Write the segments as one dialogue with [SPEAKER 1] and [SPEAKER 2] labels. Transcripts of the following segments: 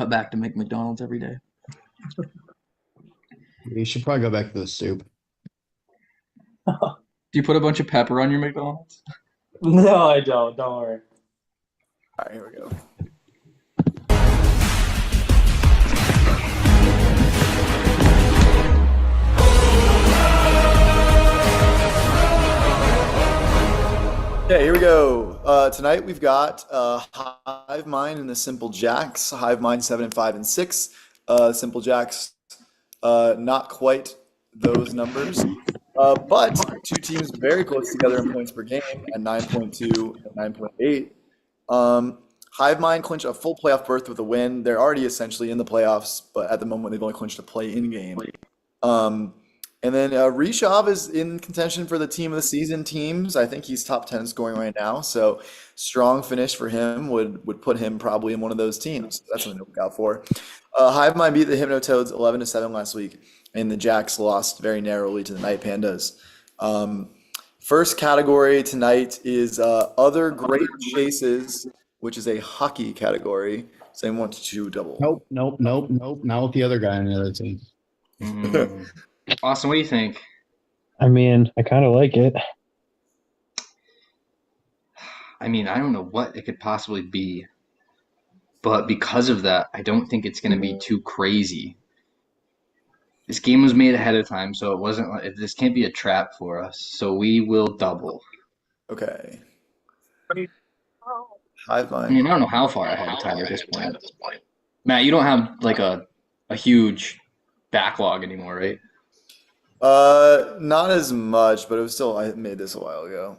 [SPEAKER 1] cut back to make McDonald's every day.
[SPEAKER 2] You should probably go back to the soup.
[SPEAKER 1] Do you put a bunch of pepper on your McDonald's?
[SPEAKER 3] No, I don't. Don't worry.
[SPEAKER 4] All right, here we go. Okay, here we go. Tonight we've got Hive Mind and the Simple Jacks. Hive Mind 7 and 5 and 6. Simple Jacks, not quite those numbers, but two teams very close together in points per game at 9.2 and 9.8. Hive Mind clinched a full playoff berth with a win. They're already essentially in the playoffs, but at the moment they've only clinched a play-in game. And then Rishav is in contention for the team of the season teams. I think he's top 10 scoring right now. So strong finish for him would put him probably in one of those teams. That's something to look out for. Hive Mind beat the Hypnotoads 11-7 last week, and the Jacks lost very narrowly to the Night Pandas. First category tonight is other great chases, which is a hockey category. So I want to double.
[SPEAKER 2] Nope. Not with the other guy on the other team.
[SPEAKER 1] Austin, what do you think?
[SPEAKER 3] I mean, I kind of like it.
[SPEAKER 1] I mean, I don't know what it could possibly be, but because of that, I don't think it's going to be too crazy. This game was made ahead of time, so it wasn't like this can't be a trap for us. So we will double.
[SPEAKER 4] Okay. Hive
[SPEAKER 1] I
[SPEAKER 4] Mind.
[SPEAKER 1] mean, I don't know how far ahead of time at this point. Matt, you don't have like a huge backlog anymore, right?
[SPEAKER 4] Not as much, but it was still, I made this a while ago.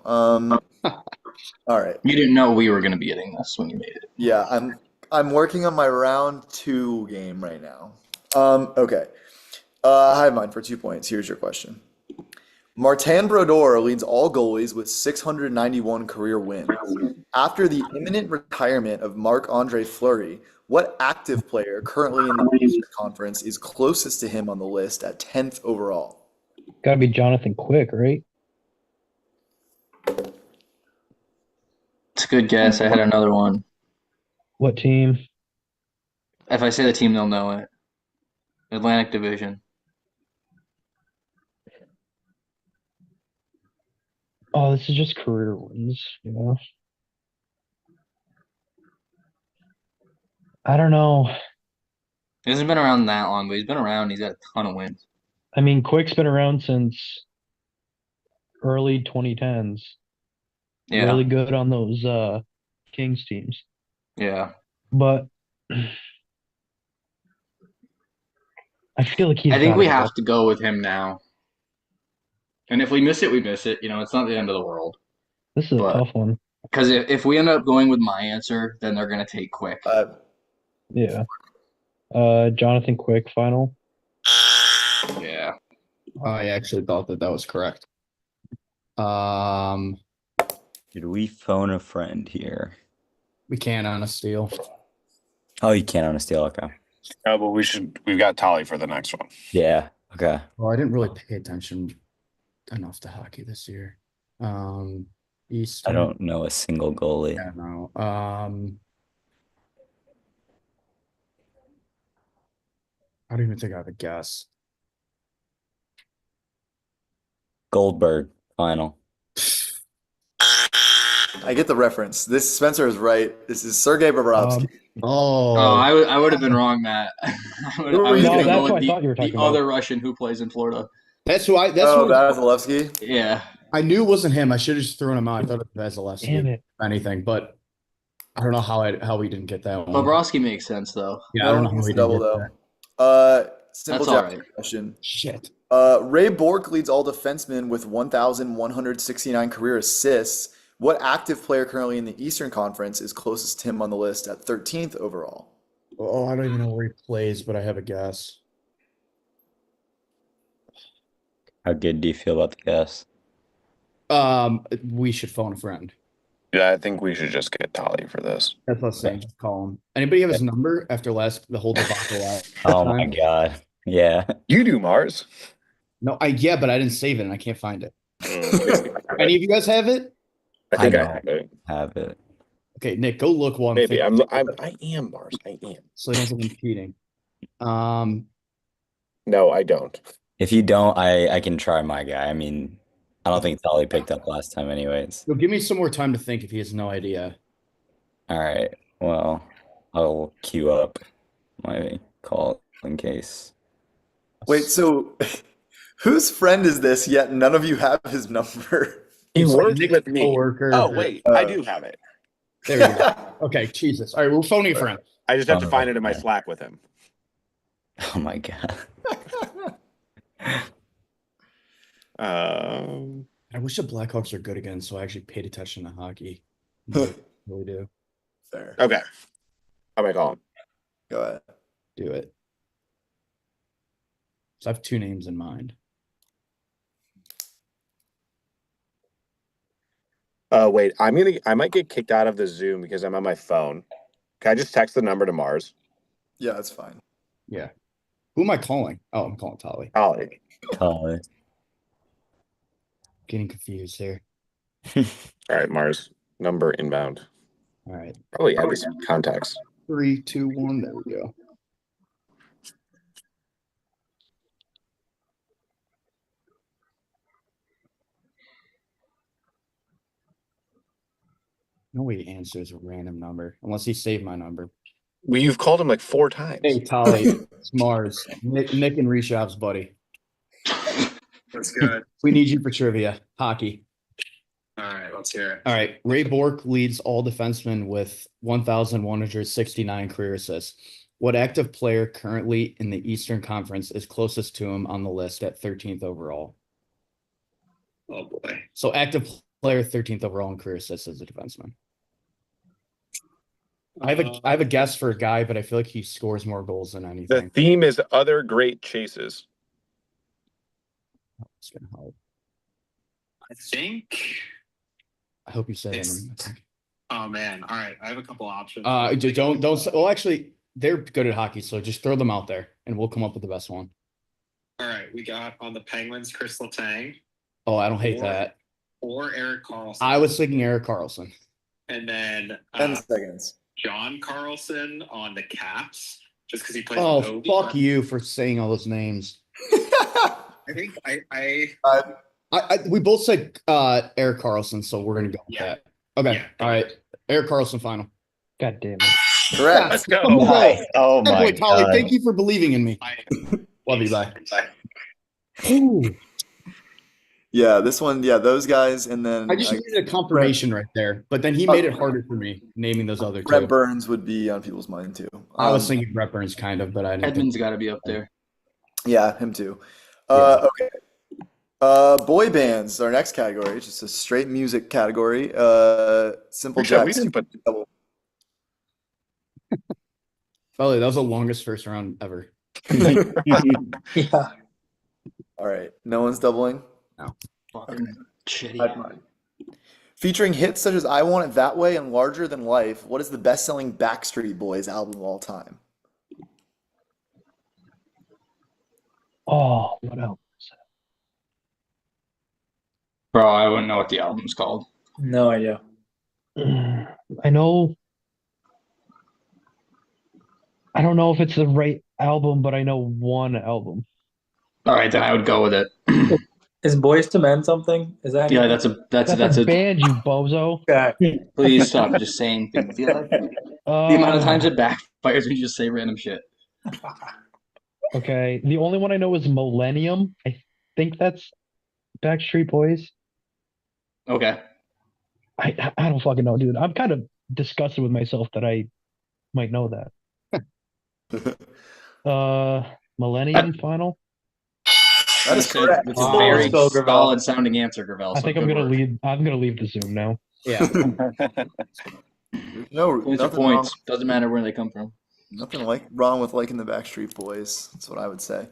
[SPEAKER 4] All right.
[SPEAKER 1] You didn't know we were going to be getting this when you made it.
[SPEAKER 4] Yeah, I'm working on my round 2 game right now. Okay. Hive Mind for 2 points. Here's your question. Martin Brodeur leads all goalies with 691 career wins. After the imminent retirement of Marc-Andre Fleury, what active player currently in the Eastern Conference is closest to him on the list at 10th overall?
[SPEAKER 3] Got to be Jonathan Quick, right?
[SPEAKER 1] It's a good guess. I had another one.
[SPEAKER 3] What team?
[SPEAKER 1] If I say the team, they'll know it. Atlantic Division.
[SPEAKER 3] Oh, this is just career wins, you know? I don't know.
[SPEAKER 1] He hasn't been around that long, but he's been around. He's got a ton of wins.
[SPEAKER 3] I mean, Quick's been around since early 2010s.
[SPEAKER 1] Yeah.
[SPEAKER 3] Really good on those Kings teams.
[SPEAKER 1] Yeah.
[SPEAKER 3] But I feel like he's
[SPEAKER 1] I think
[SPEAKER 3] gotta
[SPEAKER 1] we
[SPEAKER 3] go.
[SPEAKER 1] have to go with him now. And if we miss it, we miss it. You know, it's not the end of the world.
[SPEAKER 3] This is a
[SPEAKER 1] But-
[SPEAKER 3] tough one.
[SPEAKER 1] Because if we end up going with my answer, then they're going to take Quick.
[SPEAKER 3] Yeah. Jonathan Quick final.
[SPEAKER 1] Yeah.
[SPEAKER 2] I actually thought that was correct.
[SPEAKER 5] Did we phone a friend here?
[SPEAKER 2] We can't on a steal.
[SPEAKER 5] Oh, you can't on a steal. Okay.
[SPEAKER 6] Oh, but we've got Tally for the next one.
[SPEAKER 5] Yeah. Okay.
[SPEAKER 2] Well, I didn't really pay attention enough to hockey this year. East.
[SPEAKER 5] I don't know a single goalie.
[SPEAKER 2] Yeah, no. I don't even think I have a guess.
[SPEAKER 5] Goldberg final.
[SPEAKER 4] I get the reference. This Spencer is right. This is Sergei Bobrovsky.
[SPEAKER 2] Oh,
[SPEAKER 1] I would have been wrong, Matt. I was
[SPEAKER 4] No,
[SPEAKER 1] gonna
[SPEAKER 4] that's
[SPEAKER 1] go
[SPEAKER 3] what
[SPEAKER 1] with
[SPEAKER 3] I thought you were
[SPEAKER 1] the
[SPEAKER 3] talking about.
[SPEAKER 1] other Russian who plays in Florida.
[SPEAKER 2] that's who I. That's
[SPEAKER 4] Oh,
[SPEAKER 2] who
[SPEAKER 4] Vasilevsky.
[SPEAKER 1] Yeah.
[SPEAKER 2] I knew it wasn't him. I should have just thrown him out. I thought it was Vasilevsky.
[SPEAKER 3] Damn it.
[SPEAKER 2] If anything, but I don't know how we didn't get that one.
[SPEAKER 1] Bobrovsky makes sense, though.
[SPEAKER 2] Yeah, I don't know how
[SPEAKER 4] It's
[SPEAKER 2] we
[SPEAKER 4] double
[SPEAKER 2] didn't get
[SPEAKER 4] though.
[SPEAKER 2] that.
[SPEAKER 4] Simple
[SPEAKER 1] That's all
[SPEAKER 4] Jack
[SPEAKER 1] right.
[SPEAKER 4] question.
[SPEAKER 2] Shit.
[SPEAKER 4] Ray Bork leads all defensemen with 1,169 career assists. What active player currently in the Eastern Conference is closest to him on the list at 13th overall?
[SPEAKER 2] Oh, I don't even know where he plays, but I have a guess.
[SPEAKER 5] How good do you feel about the guess?
[SPEAKER 2] We should phone a friend.
[SPEAKER 6] Yeah, I think we should just get Tally for this.
[SPEAKER 2] That's what I'm saying. Just call him. Anybody have his number after the whole debacle last
[SPEAKER 5] Oh my
[SPEAKER 2] time?
[SPEAKER 5] God. Yeah.
[SPEAKER 6] You do, Mars.
[SPEAKER 2] No, yeah, but I didn't save it and I can't find it.
[SPEAKER 6] Mm,
[SPEAKER 2] Any of you guys have it?
[SPEAKER 6] I think
[SPEAKER 5] I
[SPEAKER 6] I
[SPEAKER 5] know.
[SPEAKER 6] have it.
[SPEAKER 5] Have it.
[SPEAKER 2] Okay, Nick, go look one.
[SPEAKER 6] Maybe I am Mars. I am.
[SPEAKER 2] So he doesn't think I'm cheating.
[SPEAKER 6] No, I don't.
[SPEAKER 5] If you don't, I can try my guy. I mean, I don't think Tali picked up last time anyways.
[SPEAKER 2] So give me some more time to think if he has no idea.
[SPEAKER 5] All right. Well, I'll queue up my call in case.
[SPEAKER 4] Wait, so whose friend is this? Yet none of you have his number.
[SPEAKER 6] He
[SPEAKER 2] It's like
[SPEAKER 6] worked
[SPEAKER 2] Nick's
[SPEAKER 6] with me.
[SPEAKER 2] coworker.
[SPEAKER 6] Oh wait, I do have it.
[SPEAKER 2] There we go. Okay, Jesus. All right, we're phoning a friend.
[SPEAKER 6] I just have to
[SPEAKER 5] Oh,
[SPEAKER 6] find it in my
[SPEAKER 5] okay.
[SPEAKER 6] Slack with him.
[SPEAKER 5] Oh my God.
[SPEAKER 2] I wish the Blackhawks are good again, so I actually paid attention to hockey. I really do.
[SPEAKER 4] Fair.
[SPEAKER 6] Okay. How am I calling?
[SPEAKER 4] Go ahead.
[SPEAKER 2] Do it. So I have two names in mind.
[SPEAKER 6] Wait, I might get kicked out of the Zoom because I'm on my phone. Can I just text the number to Mars?
[SPEAKER 4] Yeah, that's fine.
[SPEAKER 2] Yeah. Who am I calling? Oh, I'm calling Tali.
[SPEAKER 6] Ollie.
[SPEAKER 5] Tali.
[SPEAKER 2] Getting confused here.
[SPEAKER 6] All right, Mars. Number inbound.
[SPEAKER 2] All right.
[SPEAKER 6] Probably add this contacts.
[SPEAKER 2] 3, 2, 1. There we go. No way he answers a random number unless he saved my number.
[SPEAKER 6] You've called him like 4 times.
[SPEAKER 2] Hey, Tali, it's Mars. Nick and Reshav's buddy.
[SPEAKER 7] That's good.
[SPEAKER 2] We need you for trivia. Hockey.
[SPEAKER 7] All right, let's hear it.
[SPEAKER 2] All right. Ray Bork leads all defensemen with 1,169 career assists. What active player currently in the Eastern Conference is closest to him on the list at 13th overall?
[SPEAKER 7] Oh boy.
[SPEAKER 2] So active player 13th overall in career assists as a defenseman. I have a guess for a guy, but I feel like he scores more goals than
[SPEAKER 6] The
[SPEAKER 2] anything.
[SPEAKER 6] theme is other great chases.
[SPEAKER 2] It's gonna help.
[SPEAKER 7] I think.
[SPEAKER 2] I hope you said
[SPEAKER 7] It's-
[SPEAKER 2] him.
[SPEAKER 7] Oh man. All right. I have a couple options.
[SPEAKER 2] Don't. Well, actually, they're good at hockey, so just throw them out there, and we'll come up with the best one.
[SPEAKER 7] All right. We got on the Penguins, Chris Letang
[SPEAKER 2] Oh, I don't hate
[SPEAKER 7] Or-
[SPEAKER 2] that.
[SPEAKER 7] or Eric Carlson.
[SPEAKER 2] I was thinking Eric Carlson.
[SPEAKER 7] And then
[SPEAKER 4] 10 seconds.
[SPEAKER 7] John Carlson on the Caps, just because he plays.
[SPEAKER 2] Oh,
[SPEAKER 7] with Ovi.
[SPEAKER 2] fuck you for saying all those names.
[SPEAKER 7] I think
[SPEAKER 2] We both said Eric Carlson, so we're gonna go with
[SPEAKER 7] Yeah.
[SPEAKER 2] that. Okay,
[SPEAKER 7] Yeah.
[SPEAKER 2] all right. Eric Carlson, final.
[SPEAKER 3] God damn it.
[SPEAKER 4] Correct.
[SPEAKER 6] Let's go.
[SPEAKER 2] Oh, my.
[SPEAKER 5] Oh
[SPEAKER 2] Hey,
[SPEAKER 5] my
[SPEAKER 2] boy, Tali,
[SPEAKER 5] God.
[SPEAKER 2] thank you for believing in me. Love you, bye. Ooh,
[SPEAKER 4] Yeah, this one, yeah, those guys, and then
[SPEAKER 2] I just needed a confirmation right there, but then he made it harder for me naming those other
[SPEAKER 4] Brett
[SPEAKER 2] two.
[SPEAKER 4] Burns would be on people's mind too.
[SPEAKER 2] I was thinking Brett Burns, kind of, but I didn't.
[SPEAKER 1] Edmund's got to be up there.
[SPEAKER 4] Yeah, him too.
[SPEAKER 2] Yeah.
[SPEAKER 4] Okay. Boy bands, our next category, just a straight music category. Simple
[SPEAKER 6] Actually, we
[SPEAKER 4] Jacks.
[SPEAKER 6] didn't put
[SPEAKER 4] Double.
[SPEAKER 2] By the way, that was the longest first round ever.
[SPEAKER 3] Yeah.
[SPEAKER 4] All right, no one's doubling.
[SPEAKER 1] Fucking shitty.
[SPEAKER 4] Hive Mind. Featuring hits such as "I Want It That Way" and "Larger Than Life," what is the best-selling Backstreet Boys album of all time?
[SPEAKER 3] Oh, what else?
[SPEAKER 1] Bro, I wouldn't know what the album's called.
[SPEAKER 8] No idea.
[SPEAKER 3] I know. I don't know if it's the right album, but I know one album.
[SPEAKER 1] All right, then I would go with it.
[SPEAKER 8] Is Boys to Men something? Is that?
[SPEAKER 1] Yeah, that's
[SPEAKER 3] That's
[SPEAKER 1] a
[SPEAKER 3] a band, you bozo.
[SPEAKER 8] Okay.
[SPEAKER 1] please stop just saying things. The amount of times it backfires when you just say random shit.
[SPEAKER 3] Okay, the only one I know is Millennium. I think that's Backstreet Boys.
[SPEAKER 1] Okay.
[SPEAKER 3] I don't fucking know, dude. I'm kind of disgusted with myself that I might know that. Millennium Final.
[SPEAKER 4] That is correct.
[SPEAKER 1] It's a very
[SPEAKER 8] Let's go, Gravel.
[SPEAKER 1] solid sounding answer, Gravel.
[SPEAKER 3] I think
[SPEAKER 1] so
[SPEAKER 3] I'm
[SPEAKER 1] good
[SPEAKER 3] gonna
[SPEAKER 1] work.
[SPEAKER 3] leave. I'm gonna leave the Zoom now.
[SPEAKER 2] Yeah.
[SPEAKER 4] No,
[SPEAKER 1] Points are
[SPEAKER 4] nothing wrong.
[SPEAKER 1] points. Doesn't matter where they come from.
[SPEAKER 4] Nothing wrong with liking the Backstreet Boys. That's what I would say.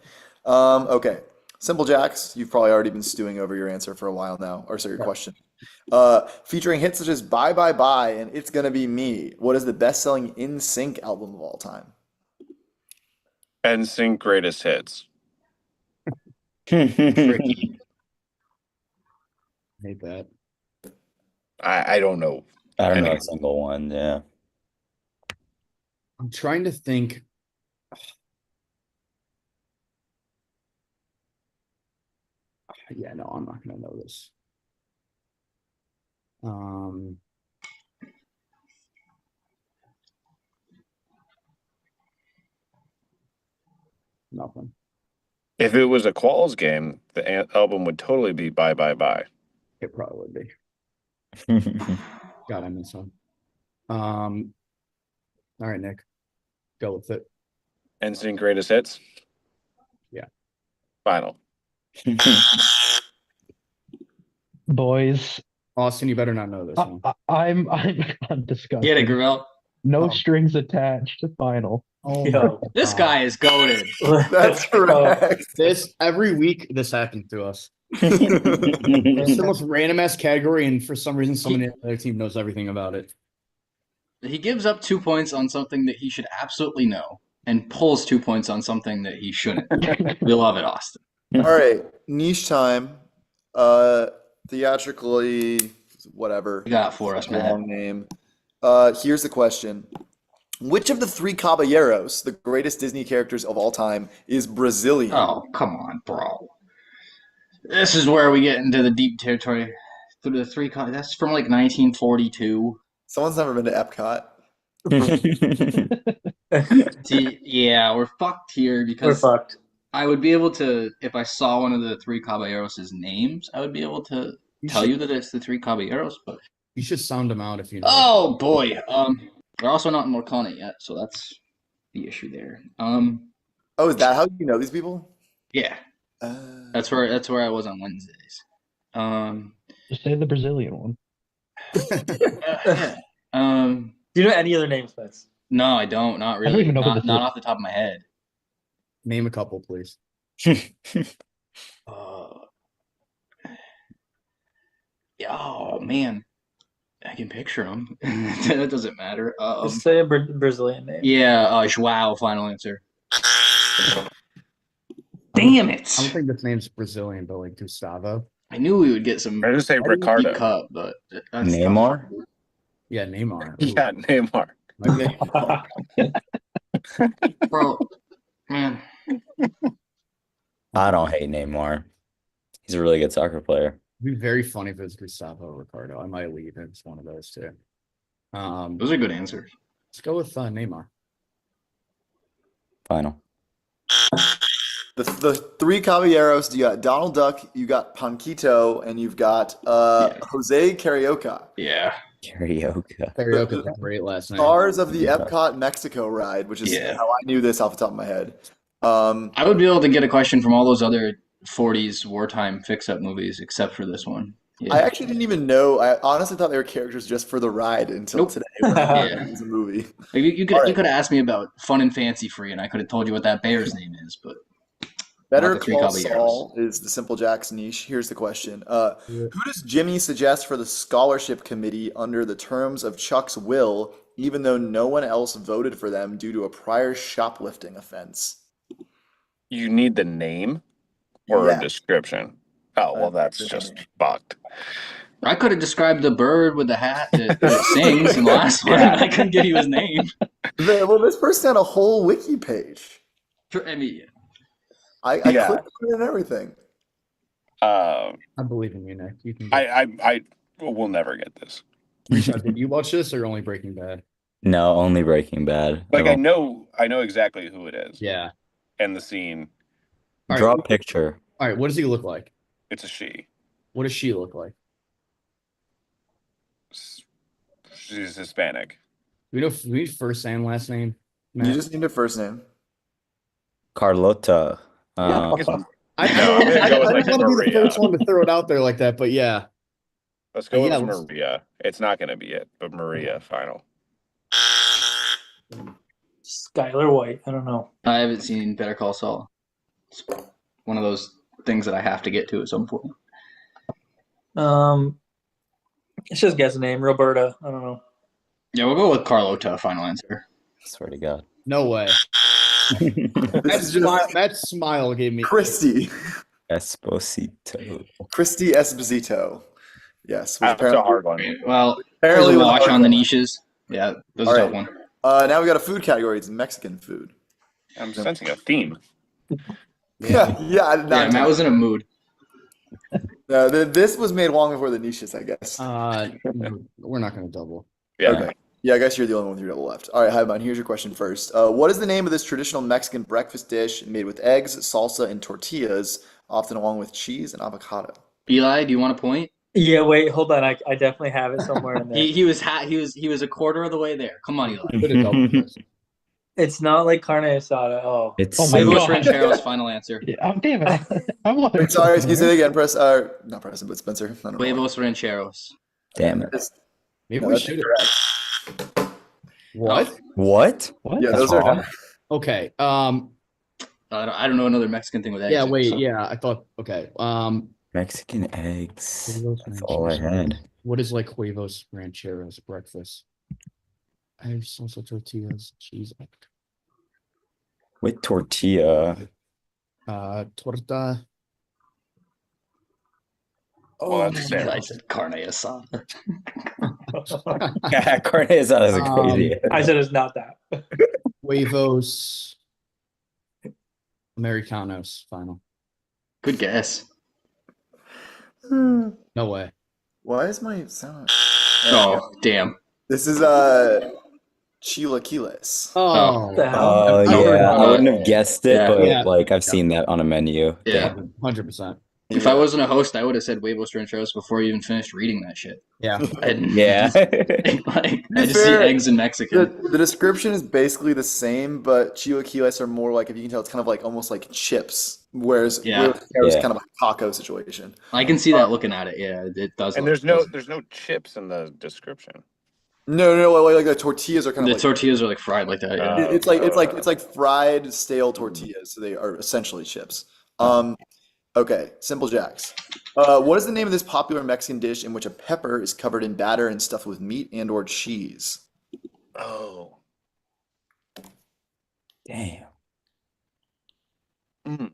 [SPEAKER 4] Okay. Simple Jacks, you've probably already been stewing over your answer for a while now, or sorry, your question. Featuring hits such as "Bye Bye Bye" and "It's Gonna Be Me," what is the best-selling In Sync album of all time?
[SPEAKER 6] NSYNC greatest hits.
[SPEAKER 2] Hate that.
[SPEAKER 6] I don't know
[SPEAKER 5] I don't know
[SPEAKER 4] Any.
[SPEAKER 5] a single one. Yeah.
[SPEAKER 2] I'm trying to think. Yeah, no, I'm not gonna know this. Nothing.
[SPEAKER 6] If it was a Qualls game, the album would totally be Bye Bye Bye.
[SPEAKER 2] It probably would be. God, I miss one. All right, Nick, go with it.
[SPEAKER 6] NSYNC Greatest Hits?
[SPEAKER 2] Yeah.
[SPEAKER 6] Final.
[SPEAKER 3] Boys,
[SPEAKER 2] Austin, you better not know this one.
[SPEAKER 3] I'm disgusted.
[SPEAKER 1] Get it, Gravel.
[SPEAKER 3] No
[SPEAKER 2] Oh.
[SPEAKER 3] strings attached. Final.
[SPEAKER 2] Oh
[SPEAKER 8] Yo.
[SPEAKER 2] my
[SPEAKER 1] This
[SPEAKER 2] God.
[SPEAKER 1] guy is goaded.
[SPEAKER 4] That's correct.
[SPEAKER 2] This every week this happens to us. It's the most random ass category, and for some reason, someone in the other team knows everything about it.
[SPEAKER 1] He gives up 2 points on something that he should absolutely know, and pulls 2 points on something that he shouldn't. We love it, Austin.
[SPEAKER 4] All right, niche time. Theatrically, whatever.
[SPEAKER 1] You got it for us, Matt.
[SPEAKER 4] Long name. Here's the question. Which of the three caballeros, the greatest Disney characters of all time, is Brazilian?
[SPEAKER 1] Oh, come on, bro. This is where we get into the deep territory. Through the three, that's from like 1942.
[SPEAKER 4] Someone's never been to Epcot.
[SPEAKER 1] See, yeah, we're fucked here
[SPEAKER 8] We're
[SPEAKER 1] because
[SPEAKER 8] fucked.
[SPEAKER 1] I would be able to, if I saw one of the three caballeros' names, I would be able to tell you that it's the three caballeros. But
[SPEAKER 2] You should sound them out if you know.
[SPEAKER 1] oh boy, they're also not in Morcana yet, so that's the issue there.
[SPEAKER 4] Oh, is that how you know these people?
[SPEAKER 1] Yeah, that's where I was on Wednesdays.
[SPEAKER 3] Just say the Brazilian one.
[SPEAKER 1] Yeah.
[SPEAKER 8] Do you know any other names, Spence?
[SPEAKER 1] No, I don't. Not
[SPEAKER 3] don't
[SPEAKER 1] really.
[SPEAKER 3] even know who
[SPEAKER 1] Not,
[SPEAKER 3] this
[SPEAKER 1] not
[SPEAKER 3] is.
[SPEAKER 1] off the top of my head.
[SPEAKER 2] Name a couple, please.
[SPEAKER 1] Oh man, I can picture them. That doesn't matter.
[SPEAKER 8] Just say a Brazilian name.
[SPEAKER 1] Yeah, Joao. Final answer. Damn it!
[SPEAKER 2] I don't think this name's Brazilian, but like Gustavo.
[SPEAKER 1] I knew we would get some
[SPEAKER 6] I just say
[SPEAKER 1] deep
[SPEAKER 6] Ricardo.
[SPEAKER 1] cut, but that's
[SPEAKER 5] Neymar?
[SPEAKER 2] Yeah, Neymar. Ooh.
[SPEAKER 6] Yeah, Neymar.
[SPEAKER 1] bro. Man,
[SPEAKER 5] I don't hate Neymar. He's a really good soccer player.
[SPEAKER 2] It'd be very funny if it was Gustavo or Ricardo. I might leave if it's one of those two.
[SPEAKER 1] those are good answers.
[SPEAKER 2] Let's go with Neymar.
[SPEAKER 5] Final.
[SPEAKER 4] The three caballeros, you got Donald Duck, you got Panquito, and you've got Jose Carioca.
[SPEAKER 1] Yeah.
[SPEAKER 5] Karaoke.
[SPEAKER 2] Karaoke's a great last name.
[SPEAKER 4] Stars of the Epcot Mexico ride, which is how I knew this off the top of my head.
[SPEAKER 1] I would be able to get a question from all those other 40s wartime fix-up movies, except for this one. Yeah.
[SPEAKER 4] I actually didn't even know. I honestly thought they were characters just for the ride until today. When I
[SPEAKER 1] Yeah.
[SPEAKER 4] it was a movie.
[SPEAKER 1] Like, you could
[SPEAKER 4] All right.
[SPEAKER 1] you could have asked me about Fun and Fancy Free, and I could have told you what that bear's name is, but
[SPEAKER 4] Better
[SPEAKER 1] Not the three
[SPEAKER 4] Call
[SPEAKER 1] caballeros.
[SPEAKER 4] Saul is the Simple Jack's niche. Here's the question. Who does Jimmy suggest for the scholarship committee under the terms of Chuck's will, even though no one else voted for them due to a prior shoplifting offense?
[SPEAKER 6] You need the name or
[SPEAKER 4] Yeah.
[SPEAKER 6] a description. Oh, well, that's just fucked.
[SPEAKER 1] I could have described the bird with the hat that sings in the last one. I couldn't give you his name.
[SPEAKER 4] Well, this person had a whole wiki page.
[SPEAKER 1] I mean,
[SPEAKER 4] I
[SPEAKER 6] Yeah.
[SPEAKER 4] clicked on it and everything.
[SPEAKER 2] I believe in you, Nick. You can.
[SPEAKER 6] I will never get this.
[SPEAKER 2] Rishad, did you watch this or only Breaking Bad?
[SPEAKER 5] No, only Breaking Bad.
[SPEAKER 6] Like I know exactly who it is.
[SPEAKER 2] Yeah.
[SPEAKER 6] And the scene.
[SPEAKER 2] All
[SPEAKER 5] Draw
[SPEAKER 2] right.
[SPEAKER 5] a picture.
[SPEAKER 2] All right. What does he look like?
[SPEAKER 6] It's a she.
[SPEAKER 2] What does she look like?
[SPEAKER 6] She's Hispanic.
[SPEAKER 2] We need first and last name.
[SPEAKER 4] You
[SPEAKER 2] Matt?
[SPEAKER 4] just need a first name.
[SPEAKER 5] Carlota.
[SPEAKER 2] I
[SPEAKER 6] No,
[SPEAKER 2] don't
[SPEAKER 6] I'm gonna go with, like,
[SPEAKER 2] want to be the
[SPEAKER 6] Maria.
[SPEAKER 2] first one to throw it out there like that, but yeah.
[SPEAKER 6] Let's go
[SPEAKER 2] Yeah,
[SPEAKER 6] with
[SPEAKER 2] let's-
[SPEAKER 6] Maria. It's not going to be it, but Maria final.
[SPEAKER 8] Skylar White. I don't know.
[SPEAKER 1] I haven't seen Better Call Saul. It's one of those things that I have to get to at some point.
[SPEAKER 8] It's just guess a name. Roberta. I don't know.
[SPEAKER 1] Yeah, we'll go with Carlota. Final answer.
[SPEAKER 5] Swear to God.
[SPEAKER 2] No way.
[SPEAKER 4] This is just
[SPEAKER 2] That smile gave me.
[SPEAKER 4] Christy.
[SPEAKER 5] Esposito.
[SPEAKER 4] Christy Esposito Yes.
[SPEAKER 6] That's a hard one.
[SPEAKER 1] Well,
[SPEAKER 4] Apparently
[SPEAKER 1] there's a
[SPEAKER 4] was a
[SPEAKER 1] watch
[SPEAKER 4] hard
[SPEAKER 1] on the
[SPEAKER 4] one.
[SPEAKER 1] niches. Yeah, that was
[SPEAKER 4] All
[SPEAKER 1] a
[SPEAKER 4] right.
[SPEAKER 1] tough one.
[SPEAKER 4] Now we got a food category. It's Mexican food.
[SPEAKER 6] I'm sensing a theme.
[SPEAKER 4] Yeah, yeah. I did not
[SPEAKER 1] Yeah, Matt
[SPEAKER 4] intend
[SPEAKER 1] was in a mood.
[SPEAKER 4] this was made long before the niches, I guess.
[SPEAKER 2] We're not going to double.
[SPEAKER 6] Yeah.
[SPEAKER 4] Okay. Yeah, I guess you're the only one with your double left. All right, Hive, here's your question first. What is the name of this traditional Mexican breakfast dish made with eggs, salsa, and tortillas, often along with cheese and avocado?
[SPEAKER 1] Eli, do you want a point?
[SPEAKER 8] Yeah, wait, hold on. I definitely have it somewhere in there.
[SPEAKER 1] He was a quarter of the way there. Come on, Eli.
[SPEAKER 2] Could have doubled this.
[SPEAKER 8] It's not like carne asada. Oh,
[SPEAKER 5] It's
[SPEAKER 3] Oh my
[SPEAKER 1] Huevos
[SPEAKER 3] God.
[SPEAKER 1] Rancheros, final answer.
[SPEAKER 3] Yeah, oh, damn it. I'm looking.
[SPEAKER 4] Wait, sorry, excuse me again, Press. Not Preston, but Spencer. I don't know why.
[SPEAKER 1] Huevos Rancheros.
[SPEAKER 5] Damn it.
[SPEAKER 2] Maybe
[SPEAKER 4] No,
[SPEAKER 2] we
[SPEAKER 4] that's
[SPEAKER 2] should.
[SPEAKER 4] correct.
[SPEAKER 2] What?
[SPEAKER 5] What?
[SPEAKER 3] What?
[SPEAKER 4] Yeah,
[SPEAKER 5] That's
[SPEAKER 4] those are
[SPEAKER 5] wrong.
[SPEAKER 2] Okay.
[SPEAKER 1] I don't know another Mexican thing with eggs.
[SPEAKER 2] Yeah. Wait.
[SPEAKER 1] so-
[SPEAKER 2] Yeah. I thought. Okay.
[SPEAKER 5] Mexican eggs.
[SPEAKER 2] Huevos
[SPEAKER 5] That's all I
[SPEAKER 2] Rancheros.
[SPEAKER 5] had.
[SPEAKER 2] What is like huevos rancheros breakfast? Eggs, salsa, tortillas, cheese,
[SPEAKER 5] With tortilla.
[SPEAKER 2] torta.
[SPEAKER 6] Well, that's fair.
[SPEAKER 1] I said carne asada.
[SPEAKER 5] Yeah, carne asada is a crazy.
[SPEAKER 8] I said it's not that.
[SPEAKER 2] Huevos Americanos. Final.
[SPEAKER 1] Good guess.
[SPEAKER 2] No way.
[SPEAKER 4] Why is my sound?
[SPEAKER 1] Oh, damn.
[SPEAKER 4] This is chilaquiles.
[SPEAKER 2] Oh.
[SPEAKER 8] What the hell?
[SPEAKER 5] Oh
[SPEAKER 2] I've heard
[SPEAKER 5] yeah,
[SPEAKER 2] about
[SPEAKER 5] I
[SPEAKER 2] it.
[SPEAKER 5] wouldn't have guessed it,
[SPEAKER 1] Yeah.
[SPEAKER 5] but
[SPEAKER 2] Yeah.
[SPEAKER 5] like I've seen that on a menu.
[SPEAKER 1] Yeah.
[SPEAKER 2] 100%.
[SPEAKER 1] If I wasn't a host, I would have said Huevos Rancheros before I even finished reading that shit.
[SPEAKER 2] Yeah.
[SPEAKER 1] I didn't,
[SPEAKER 5] Yeah.
[SPEAKER 1] like, I just see
[SPEAKER 4] fair,
[SPEAKER 1] eggs in Mexican.
[SPEAKER 4] The description is basically the same, but chilaquiles are more like, if you can tell, it's kind of like almost like chips, whereas
[SPEAKER 1] Yeah.
[SPEAKER 4] it's
[SPEAKER 5] Yeah.
[SPEAKER 4] kind of a taco situation.
[SPEAKER 1] I can see that looking at it. Yeah, it does.
[SPEAKER 6] And
[SPEAKER 1] look-
[SPEAKER 6] there's no chips in the description.
[SPEAKER 4] No, like the tortillas are kind
[SPEAKER 1] the
[SPEAKER 4] of like
[SPEAKER 1] tortillas are like fried like that. Yeah.
[SPEAKER 4] it's like fried stale tortillas, so they are essentially chips. Okay, Simple Jacks. What is the name of this popular Mexican dish in which a pepper is covered in batter and stuffed with meat and or cheese?
[SPEAKER 6] Oh.
[SPEAKER 5] Damn.
[SPEAKER 6] Mm.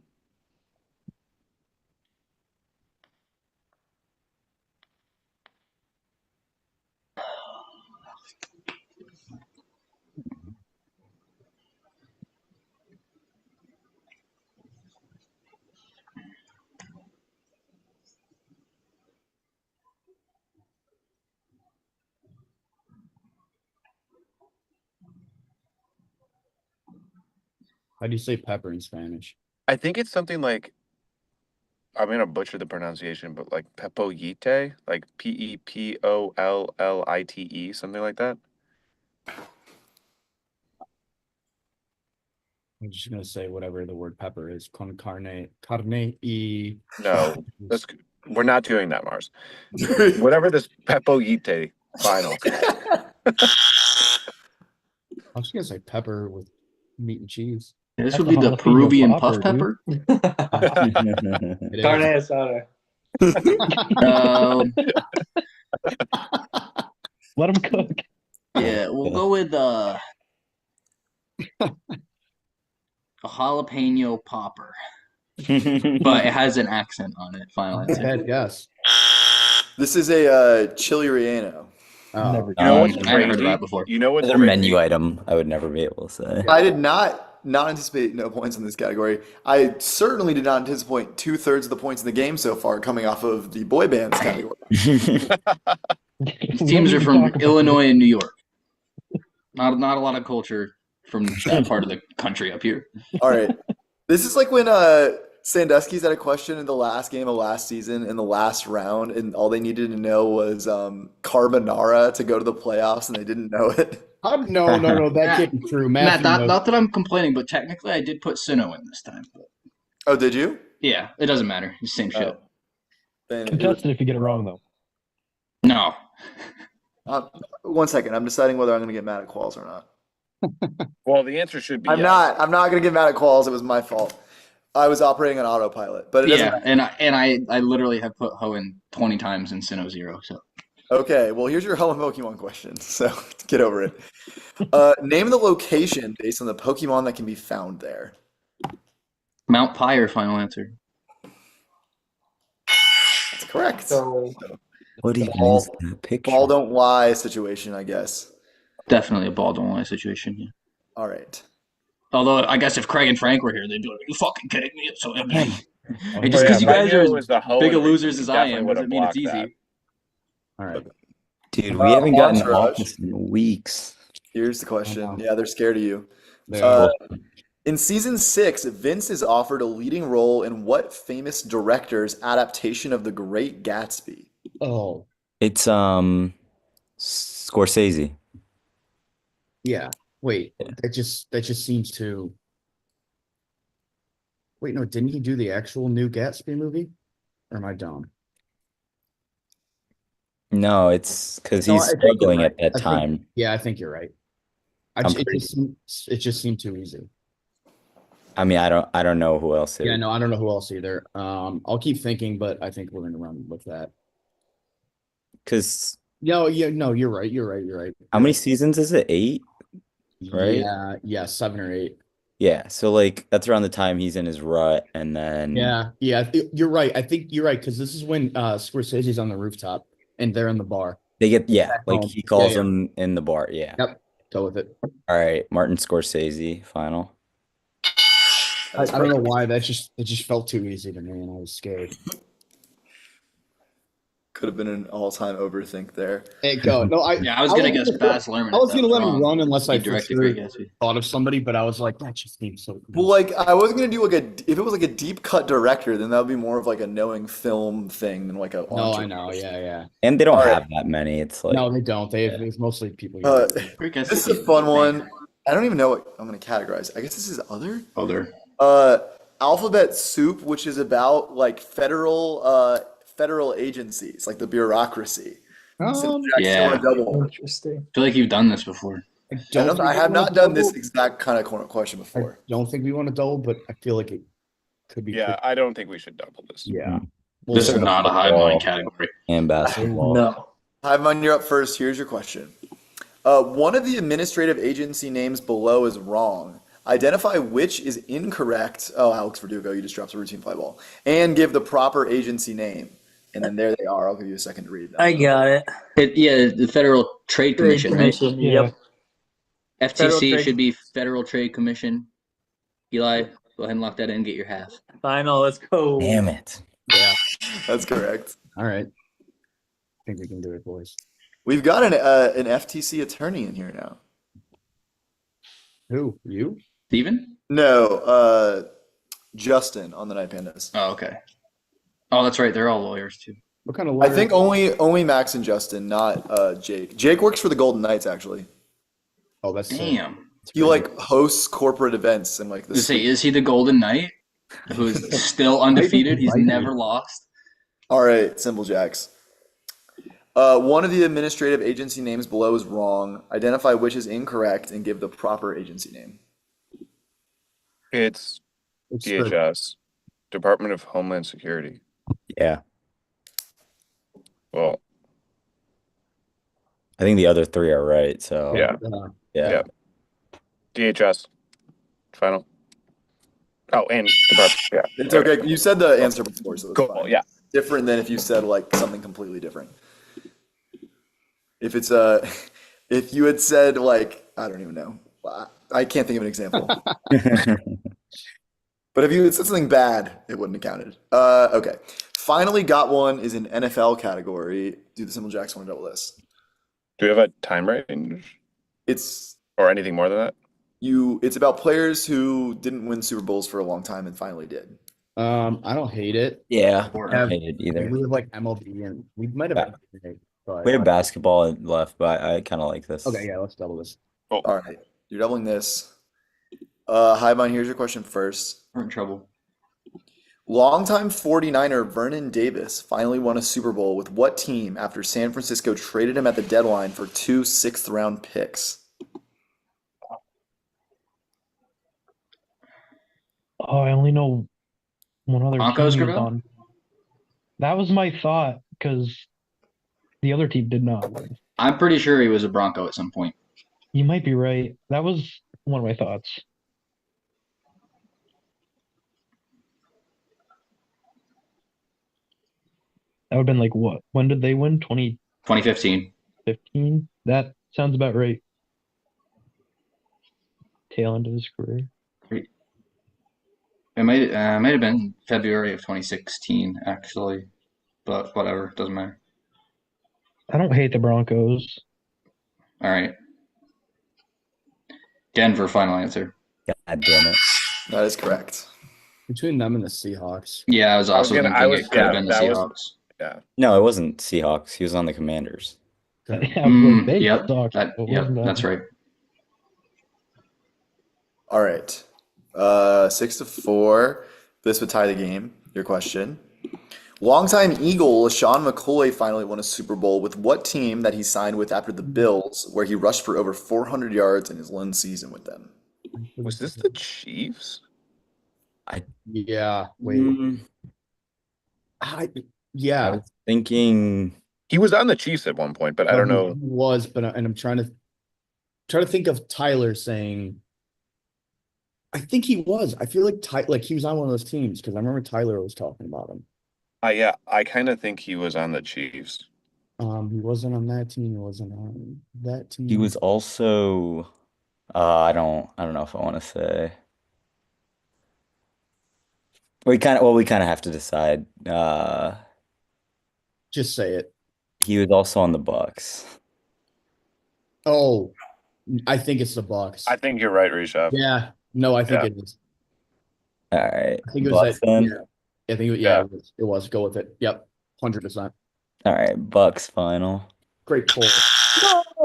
[SPEAKER 2] How do you say pepper in Spanish?
[SPEAKER 6] I think it's something like, I'm gonna butcher the pronunciation, but like pepollite, like Pepollite, something like that.
[SPEAKER 2] I'm just gonna say whatever the word pepper is. Con carne y.
[SPEAKER 6] No, we're not doing that, Mars. Whatever this pepollite final.
[SPEAKER 2] I'm just gonna say pepper with meat and cheese.
[SPEAKER 1] This
[SPEAKER 3] That's
[SPEAKER 1] would be
[SPEAKER 3] the
[SPEAKER 1] the
[SPEAKER 3] jalapeno
[SPEAKER 1] Peruvian puff
[SPEAKER 3] popper, dude.
[SPEAKER 1] pepper.
[SPEAKER 2] It
[SPEAKER 8] Carne
[SPEAKER 2] is.
[SPEAKER 8] asada.
[SPEAKER 1] Um,
[SPEAKER 3] Let him cook.
[SPEAKER 1] yeah, we'll go with a jalapeno popper, but it has an accent on it. Final answer.
[SPEAKER 2] Bad guess.
[SPEAKER 4] This is a chili relleno.
[SPEAKER 2] Oh.
[SPEAKER 3] Never.
[SPEAKER 6] You know
[SPEAKER 1] I
[SPEAKER 6] what's
[SPEAKER 1] haven't heard of
[SPEAKER 6] crazy?
[SPEAKER 1] that before.
[SPEAKER 6] You know what's
[SPEAKER 5] Another
[SPEAKER 6] crazy?
[SPEAKER 5] menu item I would never be able to say.
[SPEAKER 4] I did not anticipate no points in this category. I certainly did not anticipate 2/3 of the points in the game so far coming off of the boy bands category.
[SPEAKER 1] These teams are from Illinois and New York. Not a lot of culture from that part of the country up here.
[SPEAKER 4] All right. This is like when Sandusky's had a question in the last game of last season in the last round, and all they needed to know was carbonara to go to the playoffs, and they didn't know it.
[SPEAKER 2] No, that can't be true.
[SPEAKER 1] Matt,
[SPEAKER 2] Matthew knows.
[SPEAKER 1] not that I'm complaining, but technically I did put Sino in this time. But
[SPEAKER 4] Oh, did you?
[SPEAKER 1] yeah, it doesn't matter. It's the same shit.
[SPEAKER 4] Then
[SPEAKER 3] Contested if you get it wrong, though.
[SPEAKER 1] No.
[SPEAKER 4] 1 second. I'm deciding whether I'm going to get mad at Qualls or not.
[SPEAKER 6] Well, the answer should be
[SPEAKER 4] I'm
[SPEAKER 6] yes.
[SPEAKER 4] not. I'm not going to get mad at Qualls. It was my fault. I was operating on autopilot, but it doesn't
[SPEAKER 1] Yeah,
[SPEAKER 4] matter.
[SPEAKER 1] and I literally have put Ho in 20 times in Sinnoh 0. So
[SPEAKER 4] Okay, well, here's your Hello Pokemon question. So get over it. Name the location based on the Pokemon that can be found there.
[SPEAKER 1] Mount Pyre, final answer.
[SPEAKER 4] That's correct.
[SPEAKER 8] So
[SPEAKER 5] What even
[SPEAKER 4] Ball,
[SPEAKER 5] is that picture?
[SPEAKER 4] ball don't lie situation, I guess.
[SPEAKER 1] Definitely a ball don't lie situation. Yeah.
[SPEAKER 4] All right.
[SPEAKER 1] Although I guess if Craig and Frank were here, they'd be like, "Are you fucking kidding me?" So I mean,
[SPEAKER 2] Oh,
[SPEAKER 1] hey,
[SPEAKER 2] here
[SPEAKER 1] just
[SPEAKER 2] we
[SPEAKER 6] yeah,
[SPEAKER 1] because
[SPEAKER 2] go.
[SPEAKER 1] you
[SPEAKER 6] if I
[SPEAKER 1] guys
[SPEAKER 6] knew
[SPEAKER 1] are
[SPEAKER 6] it
[SPEAKER 1] as
[SPEAKER 6] was the
[SPEAKER 1] big of
[SPEAKER 6] Hoenn
[SPEAKER 1] losers
[SPEAKER 6] reason,
[SPEAKER 1] as
[SPEAKER 6] we
[SPEAKER 1] I am
[SPEAKER 6] definitely would
[SPEAKER 1] doesn't
[SPEAKER 6] have
[SPEAKER 1] mean it's
[SPEAKER 6] blocked that.
[SPEAKER 1] easy.
[SPEAKER 2] All right.
[SPEAKER 5] Dude, we haven't gotten
[SPEAKER 4] Monster Rush.
[SPEAKER 5] office in weeks.
[SPEAKER 4] Here's the
[SPEAKER 2] I
[SPEAKER 4] question.
[SPEAKER 2] know.
[SPEAKER 4] Yeah, they're scared of you.
[SPEAKER 2] They
[SPEAKER 4] Uh,
[SPEAKER 2] are.
[SPEAKER 4] in season 6, Vince is offered a leading role in what famous director's adaptation of The Great Gatsby?
[SPEAKER 2] Oh,
[SPEAKER 5] It's Scorsese.
[SPEAKER 2] yeah. Wait,
[SPEAKER 5] Yeah.
[SPEAKER 2] that just seems to. Wait, no, didn't he do the actual new Gatsby movie? Or am I dumb?
[SPEAKER 5] No, it's because
[SPEAKER 2] No,
[SPEAKER 5] he's
[SPEAKER 2] I think you're
[SPEAKER 5] struggling
[SPEAKER 2] right.
[SPEAKER 5] at that
[SPEAKER 2] I think,
[SPEAKER 5] time.
[SPEAKER 2] yeah, I think you're right.
[SPEAKER 5] I'm
[SPEAKER 2] It
[SPEAKER 5] pretty.
[SPEAKER 2] just seemed too easy.
[SPEAKER 5] I mean, I don't know who else it
[SPEAKER 2] Yeah,
[SPEAKER 5] would.
[SPEAKER 2] no, I don't know who else either. I'll keep thinking, but I think we're gonna run with that.
[SPEAKER 5] Because
[SPEAKER 2] No, yeah, no, you're right. You're right. You're right.
[SPEAKER 5] how many seasons is it? 8, right?
[SPEAKER 2] Yeah, yeah, 7 or 8.
[SPEAKER 5] Yeah. So like that's around the time he's in his rut, and then
[SPEAKER 2] Yeah, yeah, you're right. I think you're right because this is when Scorsese's on the rooftop and they're in the bar.
[SPEAKER 5] they get
[SPEAKER 2] Back
[SPEAKER 5] like
[SPEAKER 2] home.
[SPEAKER 5] he
[SPEAKER 2] Yeah,
[SPEAKER 5] calls
[SPEAKER 2] yeah.
[SPEAKER 5] him in the bar. Yeah.
[SPEAKER 2] Yep. Go with it.
[SPEAKER 5] All right, Martin Scorsese, final.
[SPEAKER 2] I don't know why it just felt too easy to me and I was scared.
[SPEAKER 4] Could have been an all-time overthink there.
[SPEAKER 2] Hey, go. No,
[SPEAKER 1] Yeah, I was gonna guess Baz Luhrmann.
[SPEAKER 2] I was
[SPEAKER 1] if that
[SPEAKER 2] gonna let him
[SPEAKER 1] wrong.
[SPEAKER 2] run unless I
[SPEAKER 1] He
[SPEAKER 2] for
[SPEAKER 1] directed
[SPEAKER 2] sure
[SPEAKER 1] Great Gatsby.
[SPEAKER 2] thought of somebody, but I was like, that just seems so.
[SPEAKER 4] Well, like I was gonna do like if it was like a deep cut director, then that would be more of like a knowing film thing than like a
[SPEAKER 2] No, I
[SPEAKER 4] entourage.
[SPEAKER 2] know. Yeah, yeah.
[SPEAKER 5] And they don't
[SPEAKER 4] All right.
[SPEAKER 5] have that many. It's like
[SPEAKER 2] No, they don't. It's mostly people.
[SPEAKER 4] Uh,
[SPEAKER 1] Great Gatsby.
[SPEAKER 4] this is a fun one. I don't even know what I'm gonna categorize. I guess this is other.
[SPEAKER 1] Other.
[SPEAKER 4] Alphabet Soup, which is about like federal agencies, like the bureaucracy. Simple Jack, do you
[SPEAKER 1] Yeah.
[SPEAKER 4] want to double?
[SPEAKER 8] Interesting.
[SPEAKER 1] I feel like you've done this before.
[SPEAKER 4] I have not done this exact kind of question
[SPEAKER 2] I
[SPEAKER 4] before.
[SPEAKER 2] don't think we want to double, but I feel like it could be.
[SPEAKER 6] Yeah, I don't think we should double this.
[SPEAKER 2] Yeah.
[SPEAKER 1] This is not a high
[SPEAKER 5] football.
[SPEAKER 1] mind category.
[SPEAKER 5] and basketball.
[SPEAKER 8] No.
[SPEAKER 4] Hyman, you're up first. Here's your question. One of the administrative agency names below is wrong. Identify which is incorrect. Oh, Alex Verdugo, you just dropped a routine fly ball. And give the proper agency name. And then there they are. I'll give you a second to read them.
[SPEAKER 8] I got it.
[SPEAKER 1] Yeah, the Federal Trade Commission, right?
[SPEAKER 3] Yeah.
[SPEAKER 8] Yep.
[SPEAKER 1] FTC
[SPEAKER 8] Federal Trade-
[SPEAKER 1] should be Federal Trade Commission. Eli, go ahead and lock that in. Get your half.
[SPEAKER 8] Final. Let's go.
[SPEAKER 5] Damn it.
[SPEAKER 2] Yeah.
[SPEAKER 4] That's correct.
[SPEAKER 2] All right. I think we can do it, boys.
[SPEAKER 4] We've got an FTC attorney in here now.
[SPEAKER 2] Who? You?
[SPEAKER 1] Steven?
[SPEAKER 4] No, Justin on the Night Pandas.
[SPEAKER 1] Oh, okay. Oh, that's right. They're all lawyers too.
[SPEAKER 2] What kind of
[SPEAKER 4] I
[SPEAKER 2] lawyer?
[SPEAKER 4] think only Max and Justin, not Jake. Jake works for the Golden Knights actually.
[SPEAKER 2] Oh, that's sick.
[SPEAKER 1] Damn.
[SPEAKER 4] He like hosts corporate events and like
[SPEAKER 1] To say, is he the Golden Knight who's still undefeated? He's
[SPEAKER 2] Might be.
[SPEAKER 1] never lost.
[SPEAKER 4] All right, Simple Jacks. One of the administrative agency names below is wrong. Identify which is incorrect and give the proper agency name.
[SPEAKER 6] It's
[SPEAKER 2] It's
[SPEAKER 6] DHS, Department of Homeland Security.
[SPEAKER 5] Yeah.
[SPEAKER 6] Well,
[SPEAKER 5] I think the other 3 are right. So
[SPEAKER 6] yeah,
[SPEAKER 5] yeah.
[SPEAKER 6] Yeah. DHS. Final. Oh, and Department. Yeah.
[SPEAKER 4] It's okay. You said the answer before, so it's
[SPEAKER 6] Cool.
[SPEAKER 4] fine.
[SPEAKER 6] Yeah.
[SPEAKER 4] Different than if you said like something completely different. If it's if you had said like I don't even know. I can't think of an example. But if you had said something bad, it wouldn't have counted. Okay. Finally got one is an NFL category. Do the Simple Jacks want to double this?
[SPEAKER 6] Do we have a time range
[SPEAKER 4] It's
[SPEAKER 6] or anything more than that?
[SPEAKER 4] it's about players who didn't win Super Bowls for a long time and finally did.
[SPEAKER 2] I don't hate it.
[SPEAKER 5] Yeah.
[SPEAKER 1] Or-
[SPEAKER 5] I don't hate it either.
[SPEAKER 2] We have like MLB and we might have. But
[SPEAKER 5] We have basketball left, but I kind of like this.
[SPEAKER 2] okay, yeah, let's double this.
[SPEAKER 4] All right. You're doubling this. Highbine, here's your question first.
[SPEAKER 1] We're in trouble.
[SPEAKER 4] Longtime 49er Vernon Davis finally won a Super Bowl with what team after San Francisco traded him at the deadline for 2 sixth-round picks?
[SPEAKER 3] Oh, I only know one other
[SPEAKER 1] Broncos,
[SPEAKER 3] team he's
[SPEAKER 1] Gravel?
[SPEAKER 3] on. That was my thought because the other team did not win.
[SPEAKER 1] I'm pretty sure he was a Bronco at some point.
[SPEAKER 3] You might be right. That was one of my thoughts. That would have been like what? When did they win?
[SPEAKER 1] 2015.
[SPEAKER 3] 2015? That sounds about right. Tail end of his career.
[SPEAKER 1] It might have been February of 2016 actually, but whatever, doesn't matter.
[SPEAKER 3] I don't hate the Broncos.
[SPEAKER 1] All right. Denver, final answer.
[SPEAKER 5] God damn it.
[SPEAKER 4] That is correct.
[SPEAKER 2] Between them and the Seahawks.
[SPEAKER 1] Yeah, I was also thinking it could have
[SPEAKER 6] yeah,
[SPEAKER 1] been the
[SPEAKER 6] that was
[SPEAKER 1] Seahawks.
[SPEAKER 6] yeah.
[SPEAKER 5] No, it wasn't Seahawks. He was on the Commanders.
[SPEAKER 2] Okay.
[SPEAKER 3] I was like, they
[SPEAKER 1] Yep,
[SPEAKER 3] suck. but
[SPEAKER 1] yep,
[SPEAKER 3] wasn't that-
[SPEAKER 1] that's right.
[SPEAKER 4] All right. 6-4. This would tie the game. Your question. Longtime Eagle LaShawn McCoy finally won a Super Bowl with what team that he signed with after the Bills, where he rushed for over 400 yards in his lone season with them?
[SPEAKER 6] Was this the Chiefs?
[SPEAKER 2] Yeah. Wait.
[SPEAKER 5] Mm,
[SPEAKER 2] I,
[SPEAKER 5] I
[SPEAKER 2] yeah.
[SPEAKER 5] was thinking
[SPEAKER 6] He was on the Chiefs at one point, but I don't know.
[SPEAKER 2] He was, but and I'm trying to think of Tyler saying. I think he was. I feel like he was on one of those teams because I remember Tyler was talking about him.
[SPEAKER 6] Yeah, I kind of think he was on the Chiefs.
[SPEAKER 2] He wasn't on that team. He wasn't on that team.
[SPEAKER 5] he was also I don't know if I want to say. We kind of have to decide.
[SPEAKER 2] Just say it.
[SPEAKER 5] He was also on the Bucks.
[SPEAKER 2] Oh, I think it's the Bucks.
[SPEAKER 6] I think you're right, Risha.
[SPEAKER 2] Yeah. No, I think it is.
[SPEAKER 5] All right.
[SPEAKER 2] I think it
[SPEAKER 5] Bucks
[SPEAKER 2] was that.
[SPEAKER 5] then?
[SPEAKER 2] Yeah. I think it was. Go with it. Yep. 100%.
[SPEAKER 5] All right, Bucks final.
[SPEAKER 2] Great pull.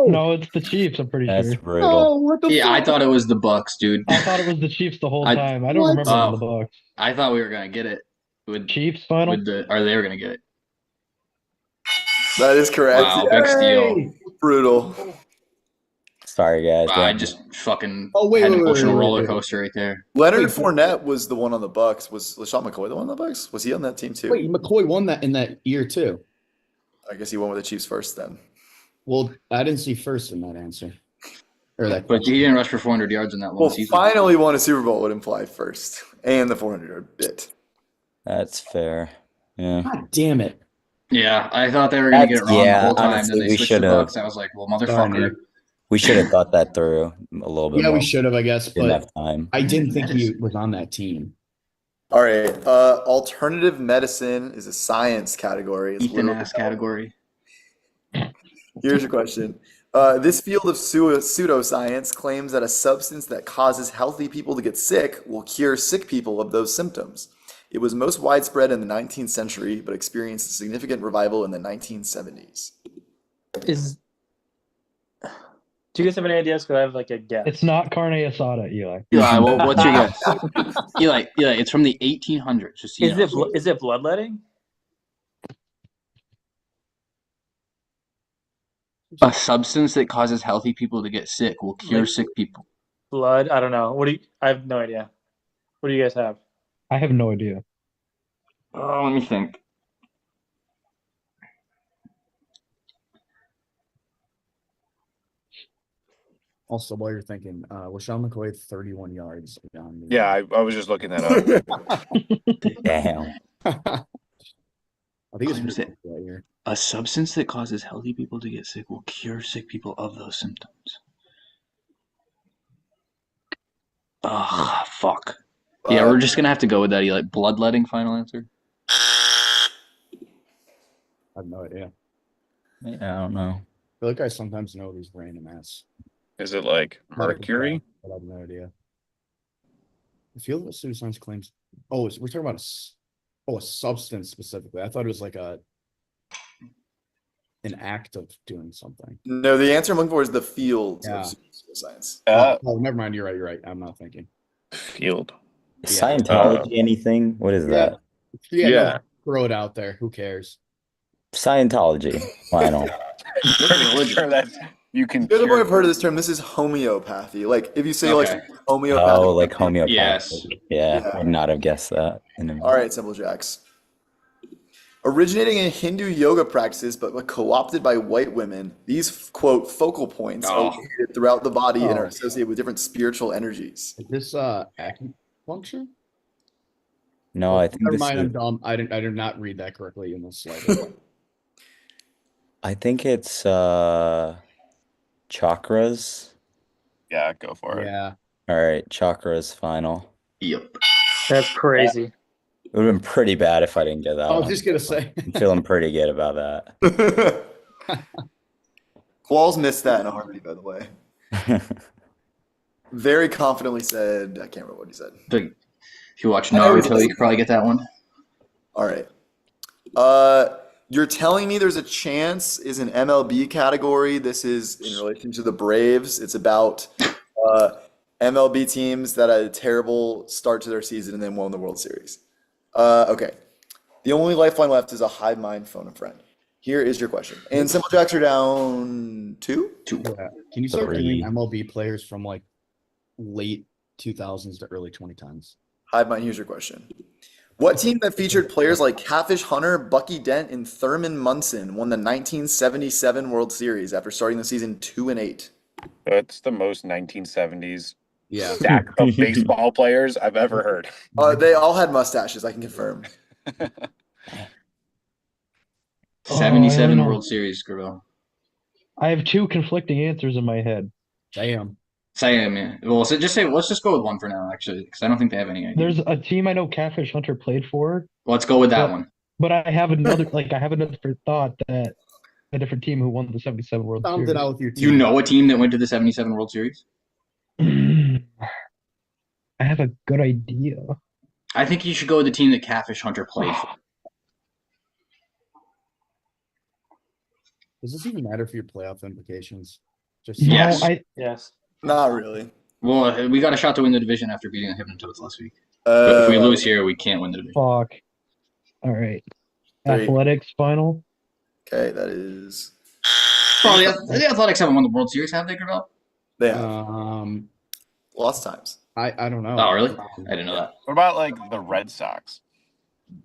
[SPEAKER 3] No, it's the Chiefs. I'm pretty
[SPEAKER 5] That's
[SPEAKER 3] sure.
[SPEAKER 5] brutal.
[SPEAKER 2] what the
[SPEAKER 1] Yeah, I
[SPEAKER 2] fuck?
[SPEAKER 1] thought it was the Bucks, dude.
[SPEAKER 3] I thought it was the Chiefs the whole
[SPEAKER 1] I-
[SPEAKER 3] time. I don't
[SPEAKER 2] What?
[SPEAKER 3] remember it was the
[SPEAKER 1] Oh.
[SPEAKER 3] Bucks.
[SPEAKER 1] I thought we were gonna get it with
[SPEAKER 3] Chiefs final.
[SPEAKER 1] or they were gonna get it.
[SPEAKER 4] That is correct.
[SPEAKER 1] Wow, big steal.
[SPEAKER 2] Hey!
[SPEAKER 4] Brutal.
[SPEAKER 5] Sorry, guys.
[SPEAKER 1] I
[SPEAKER 5] Damn.
[SPEAKER 1] just fucking
[SPEAKER 2] Oh, wait,
[SPEAKER 1] had
[SPEAKER 2] wait,
[SPEAKER 1] an
[SPEAKER 2] wait,
[SPEAKER 1] emotional
[SPEAKER 2] wait,
[SPEAKER 1] roller
[SPEAKER 2] wait.
[SPEAKER 1] coaster right there.
[SPEAKER 4] Leonard
[SPEAKER 2] Wait,
[SPEAKER 4] Fournette was the one on the Bucks. Was LaShawn McCoy the one on the Bucks? Was he on that team too?
[SPEAKER 2] Wait, McCoy won that in that year too.
[SPEAKER 4] I guess he went with the Chiefs first then.
[SPEAKER 2] Well, I didn't see first in that answer. Or that
[SPEAKER 1] But
[SPEAKER 2] question.
[SPEAKER 1] he didn't rush for 400 yards in that
[SPEAKER 4] Well,
[SPEAKER 1] one season.
[SPEAKER 4] finally won a Super Bowl would imply first, and the 400-yard bit.
[SPEAKER 5] That's fair. Yeah.
[SPEAKER 2] God damn it.
[SPEAKER 1] Yeah, I thought they were gonna get it
[SPEAKER 5] That's-
[SPEAKER 1] wrong the
[SPEAKER 5] yeah,
[SPEAKER 1] whole time.
[SPEAKER 5] honestly,
[SPEAKER 1] Then they
[SPEAKER 5] we
[SPEAKER 1] switched to
[SPEAKER 5] should've-
[SPEAKER 1] Bucks. I was like, well,
[SPEAKER 2] Sorry,
[SPEAKER 1] motherfucker.
[SPEAKER 2] Nick.
[SPEAKER 5] We should have thought that through a little bit
[SPEAKER 2] Yeah,
[SPEAKER 5] more.
[SPEAKER 2] we should have, I guess,
[SPEAKER 5] Didn't
[SPEAKER 2] but
[SPEAKER 5] have time.
[SPEAKER 2] I didn't think he was on that team.
[SPEAKER 4] All right. Alternative medicine is a science category. It's
[SPEAKER 1] Ethan
[SPEAKER 4] literally-
[SPEAKER 1] ass category.
[SPEAKER 4] Here's your question. This field of pseudoscience claims that a substance that causes healthy people to get sick will cure sick people of those symptoms. It was most widespread in the 19th century, but experienced a significant revival in the 1970s.
[SPEAKER 8] Do you guys have any ideas? Because I have like a guess.
[SPEAKER 3] It's not carne asada, Eli.
[SPEAKER 1] Eli, what's your guess? Eli, it's from the 1800s. Just so you know.
[SPEAKER 8] Is it bloodletting?
[SPEAKER 1] A substance that causes healthy people to get sick will cure sick people.
[SPEAKER 8] Blood? I don't know. I have no idea. What do you guys have?
[SPEAKER 3] I have no idea.
[SPEAKER 1] Oh, let me think.
[SPEAKER 2] Also, while you're thinking, LaShawn McCoy 31 yards on the
[SPEAKER 6] Yeah, I was just looking that up.
[SPEAKER 5] Damn.
[SPEAKER 2] I think it's
[SPEAKER 1] I'm saying-
[SPEAKER 2] right here.
[SPEAKER 1] A substance that causes healthy people to get sick will cure sick people of those symptoms. Ugh, fuck. Yeah, we're just gonna have to go with that. Eli, bloodletting. Final answer.
[SPEAKER 2] I have no idea.
[SPEAKER 5] Yeah, I don't know.
[SPEAKER 2] I feel like I sometimes know these random ass.
[SPEAKER 6] Is it like Mercury?
[SPEAKER 2] But I have no idea. The field of pseudoscience claims. Oh, we're talking about a substance specifically. I thought it was like an act of doing something.
[SPEAKER 4] No, the answer I'm looking for is the field
[SPEAKER 2] Yeah.
[SPEAKER 4] of pseudoscience.
[SPEAKER 2] Oh, never mind. You're right. I'm not thinking.
[SPEAKER 6] Field.
[SPEAKER 5] Is
[SPEAKER 2] Yeah.
[SPEAKER 5] Scientology anything? What is that?
[SPEAKER 2] Yeah.
[SPEAKER 6] Yeah.
[SPEAKER 2] No, throw it out there. Who cares?
[SPEAKER 5] Scientology. Final.
[SPEAKER 6] Pretty sure that you can.
[SPEAKER 4] The other
[SPEAKER 6] cure-
[SPEAKER 4] way I've heard of this term, this is homeopathy. Like if you say
[SPEAKER 1] Okay.
[SPEAKER 4] like homeopathy.
[SPEAKER 5] Oh, like homeopathy.
[SPEAKER 1] Yes.
[SPEAKER 5] Yeah,
[SPEAKER 4] Yeah.
[SPEAKER 5] would not have guessed that.
[SPEAKER 4] All right, Simple Jacks. Originating in Hindu yoga practices, but co-opted by white women, these quote focal points are
[SPEAKER 1] Oh.
[SPEAKER 4] located throughout the body and
[SPEAKER 2] Oh.
[SPEAKER 4] are associated with different spiritual energies.
[SPEAKER 2] Is this acupuncture?
[SPEAKER 5] No, I think
[SPEAKER 2] Never
[SPEAKER 5] this
[SPEAKER 2] mind,
[SPEAKER 5] is.
[SPEAKER 2] I'm dumb. I did not read that correctly in the slightest.
[SPEAKER 5] I think it's chakras.
[SPEAKER 6] Yeah, go for it.
[SPEAKER 2] Yeah.
[SPEAKER 5] All right, chakras final.
[SPEAKER 1] Yep.
[SPEAKER 8] That's crazy.
[SPEAKER 5] It would have been pretty bad if I didn't get that
[SPEAKER 2] I was
[SPEAKER 5] one.
[SPEAKER 2] just gonna say.
[SPEAKER 5] I'm feeling pretty good about that.
[SPEAKER 4] Qualls missed that in a heartbeat, by the way. Very confidently said, I can't remember what he said.
[SPEAKER 1] If you watch
[SPEAKER 4] I know
[SPEAKER 1] Naruto,
[SPEAKER 4] it's-
[SPEAKER 1] you could probably get that one.
[SPEAKER 4] All right. You're telling me there's a chance is an MLB category. This is in relation to the Braves. It's about MLB teams that had a terrible start to their season and then won the World Series. Okay. The only lifeline left is a Hive Mind phone a friend. Here is your question. And Simple Jacks are down 2?
[SPEAKER 2] Yeah. Can you start
[SPEAKER 5] Three.
[SPEAKER 2] doing MLB players from like late 2000s to early 2010s?
[SPEAKER 4] Hive Mind, here's your question. What team that featured players like Catfish Hunter, Bucky Dent, and Thurman Munson won the 1977 World Series after starting the season 2-8?
[SPEAKER 6] That's the most 1970s
[SPEAKER 2] Yeah.
[SPEAKER 6] stack of baseball players I've ever heard.
[SPEAKER 4] They all had mustaches, I can confirm.
[SPEAKER 1] 77
[SPEAKER 3] know.
[SPEAKER 1] World Series, Gravel.
[SPEAKER 3] I have two conflicting answers in my head.
[SPEAKER 2] Damn.
[SPEAKER 1] Say it, man. Well, so just say, let's just go with one for now, actually, because I don't think they have any idea.
[SPEAKER 3] There's a team I know Catfish Hunter played for,
[SPEAKER 1] Let's go with that
[SPEAKER 3] But-
[SPEAKER 1] one.
[SPEAKER 3] but I have another thought that a different team who won the 77 World
[SPEAKER 2] Sound
[SPEAKER 3] Series.
[SPEAKER 2] it out with your team.
[SPEAKER 1] You know a team that went to the 77 World Series?
[SPEAKER 3] I have a good idea.
[SPEAKER 1] I think you should go with the team that Catfish Hunter played for.
[SPEAKER 2] Does this even matter for your playoff implications? Just
[SPEAKER 3] No,
[SPEAKER 1] Yes.
[SPEAKER 8] Yes.
[SPEAKER 4] Not really.
[SPEAKER 1] Well, we got a shot to win the division after beating the Hypnotoads last week. But if we lose here, we can't win the division.
[SPEAKER 3] fuck. All right.
[SPEAKER 4] 3.
[SPEAKER 3] Athletics final.
[SPEAKER 4] Okay, that is.
[SPEAKER 1] Bro, the Athletics haven't won the World Series, have they, Gravel?
[SPEAKER 4] They have lots of times.
[SPEAKER 2] I don't know.
[SPEAKER 1] Oh, really? I didn't know that.
[SPEAKER 6] What about like the Red Sox?